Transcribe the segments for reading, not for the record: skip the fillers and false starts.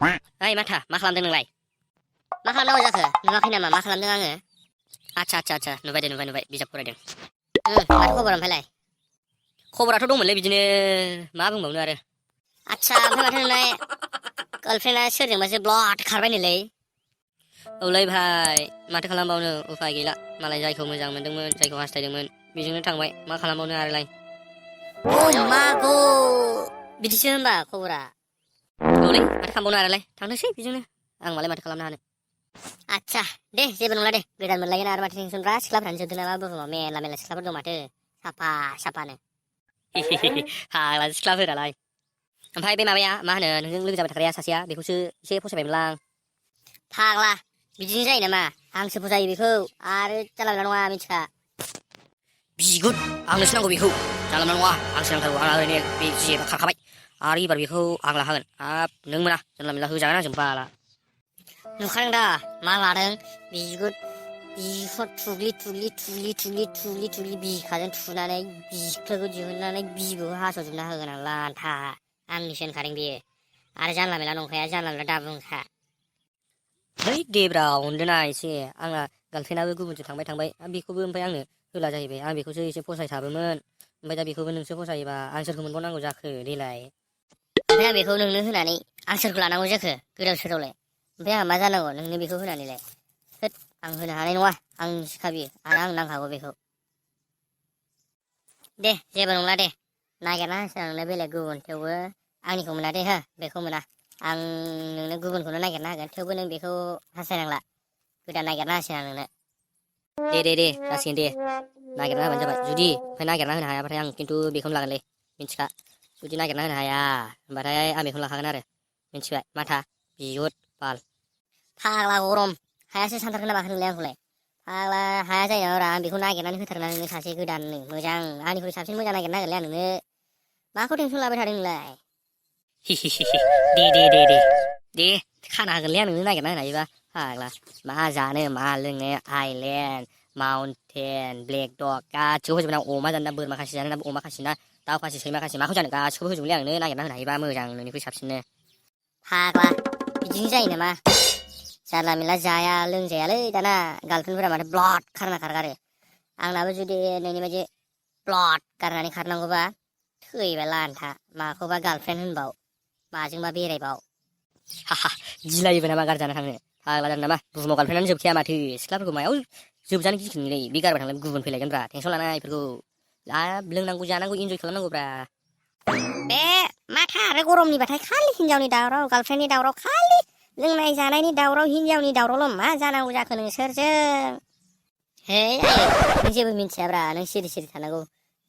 ओइ माथा मा खालामदों नोंलाय मा खालामनांगौ जाखो नुवाखै नामा मा खालामदों आङो आच्छा नुबाय दे नुबाय बिजाब फरायदों माथो खबर ओमफ्रायलाय खबराथ' दंमोनलै बिदिनो मा बुंबावनो आरो आच्छा ओमफ्राय माथो नोंलाय गार्लफ्रेन्डआ सोरजोंबासो ब्लड खारबायनोलै औलै भाइ माथो खालामबावनो उफाय गैला मालाय जायखौ मोजां मोनदोंमोन जायखौ हास्थायदोंमोन बेजोंनो थांबाय मा खालामबावनो आरोलाय अ मागौ बिदिसो होनबा खबरा औलै माथो खालामबावनो आरोलाय थांथोंसै बेजोंनो आं मालाय माथो खालामनो हानो आच्छा दे जेबो नंला दे गोदान मोनलायगोन आरो माथो टेनसनफ्रा सिख्लाफ्रानो जोबदों नामा बुहुमाव मेरला सिख्लाफोर दं माथो साफानो फाग्ला सिख्लाफोरालाय ओमफ्राय बे माबाया मा होनो नोंजों लोगो जाबाय थाग्राया सासेया बेखौसो एसे फसायबायमोनलां फाग्ला बिदिनो जायो नामा आंसो फसायो बेखौ आरो जानला मोनला नङा मिथिखा बिगुद आंनोसो नांगौ बेखौ जानला मोनला नङा आंसो नांथारगौ आंना ओरैनो बे जिएबा खारखाबाय आरो एबार बेखौ आं लाखागोन हाब नों मोना जानला मोनला होजागोन आंजों बाला नुखादों दा मा लादों बिगुद बिखौ थुग्लि बिखाजों थुनानै बिख्लोखौ दिहुननानै बिबुखौ हास'जोबना होगोन आं लानथा आंनिसो होनखादों बेयो आरो जानला मोनला नंखाया जानला मोनला दाबुंखा है देब्रा अनदोना एसे आंना गार्लफ्रेन्डआबो गुबुनजों थांबाय बेखौबो ओमफ्राय आंनो होला जाहैबाय आं बेखौसो एसे फसायसाबोमोन ओमफ्राय दा बेखौबो नोंसो फसायोबा आं सोरखौ मोनबावनांगौ जाखो देलाय ओमफ्राय आं बेखौ नोंनो होनानै आं सोरखौ लानांगौ जाखो गोदाव सोरावलाय ओमफ्राय आंहा मा जानांगौ नोंनो बेखौ होनानैलाय होद आं होनो हानाय नङा आंनि सिखा बियो आरो आं नांखागौ बेखौ दे जेबो नंला दे नागिरना होनोसै आं नोंनो बेलेग गुबुन थेवबो आंनिखौ मोना दे हो बेखौ मोना आं नोंनो गुबुनखौनो नागिरना होगोन थेवबो नों बेखौ हास्थायनांला गोदान नागिरना होसै आं नोंनो दे जासिगोन दे नागिरना होबानो जाबाय जुदि ओमफ्राय नागिरना होनो हायाबाथाय आं खिन्थु बेखौनो लागोनलै मिथिखा जुदि नागिरना होनो हाया होमबाथाय आं बेखौनो लाखागोन आरो मिथिबाय माथा बिगुद बाल फाग्ला गरम हायासो सानथारगोन ना माखो नोंलाय आंखौलाय फाग्ला हाया जायो नामा आं बेखौ नागिरनानै होथारगोन नोंनो सासे गोदाननो मोजां आंनिख्रुइ साबसिन मोजां नागिरना होगोनलै आं नोंनो माखौ टेनसन लाबाय थादों नोंलाय दे खाना होगोनलै आं नोंनो नागिरना होनो हायोबा फाग्ला मा जानो मा लोंनो आइलेण्ड माउन्टेन ब्लेक डग गासिबो होजोबगोन आं अमा जानो ना बोरमा खासि जानो ना अमा खासि ना दाउ खासि सैमा खासि माखौ जानो गासिखौबो होजोबगोनलै आं नोंनो नागिरना होनो हायोबा मोजां नोंनिख्रुइ साबसिननो फाग्ला बिदिनो जायो नामा जानला मोनला जाया लोंजायालै दाना गार्लफ्रेन्डफोरा माथो ब्लड खारगारो आंनाबो जुदि नोंनि बायदि ब्लड गारनानै खारनांगौबा थैबाय लानथा माखौबा गार्लफ्रेन्ड होनबाव माजोंबा बेरायबाव गिलायोबो नामा गारजाना थांनो फाग्ला जादों नामा बुहुमाव गार्लफ्रेन्डआनो जोबखाया माथो सिख्लाफोरखौ मायाव जोबजानो गिखो नोंलाय बे गारबाय थांनाय गुबुन फैलायगोनब्रा टेनसन लानाङा बेफोरखौ लोंनांगौ जानांगौ इन्जय खालामनांगौब्रा बे माथा आरो गरमनिबाथाय खालि हिनजावनि दावराव गार्लफ्रेन्डनि दावराव खालि लोंनाय जानायनि दावराव हिनजावनि दावरावल' मा जानांगौ जाखो नोंसोरजों है नों जेबो मिन्थियाब्रा नों सिरि थानांगौ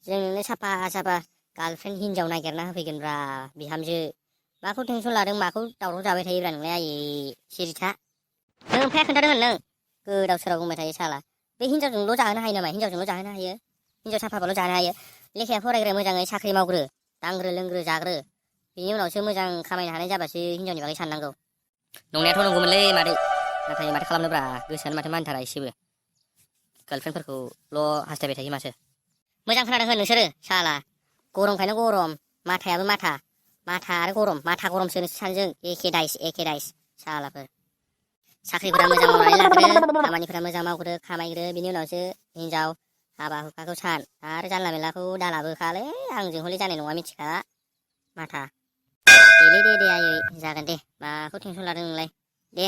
जों नोंनो साफा गार्लफ्रेन्ड हिनजाव नागिरना होफैगोनब्रा बिहामजो माखौ टेनसन लादों माखौ दावराव जाबाय थायोब्रा नोंलाय आयै सिरि था नों ओमफ्राय खोन्थादोंमोन नों गोदाव सोराव बुंबाय थायो साला बे हिनजावजोंल' जाहोनो हायो नामा हिनजावजोंल' जाहोनो हायो हिनजाव साफाबाल' जानो हायो लेखाया फरायग्रो मोजाङै साख्रि मावग्रो दांग्रो लोंग्रो जाग्रो बिनि उनावसो मोजां खामायनो हानाय जाबासो हिनजावनि बागै साननांगौ नंनायाथ' नंगौमोनलै मादै नाथाय माथो खालामनोब्रा गोसोआनो माथो मानिथारा एसेबो गार्लफ्रेन्डफोरखौल' हास्थायबाय थायो माथो मोजां खोनादों होन नोंसोरो साला गरमखायनो गरम माथायाबो माथा आरो गरम माथा गरमसो नोंसोर सानैजों एखे दाइस सालाफोर साख्रिफोरा मोजां मावनानै लाग्रो खामानिफोरा मोजां मावग्रो खामायग्रो बिनि उनावसो हिनजाव हाबा हुखाखौ सान आरो जानला मेनलाखौ दालाबोखालै आंजों हले जानाय नङा मिथिखा माथा दे आयै जागोन दे माखौ टेनसन लादों नोंलाय दे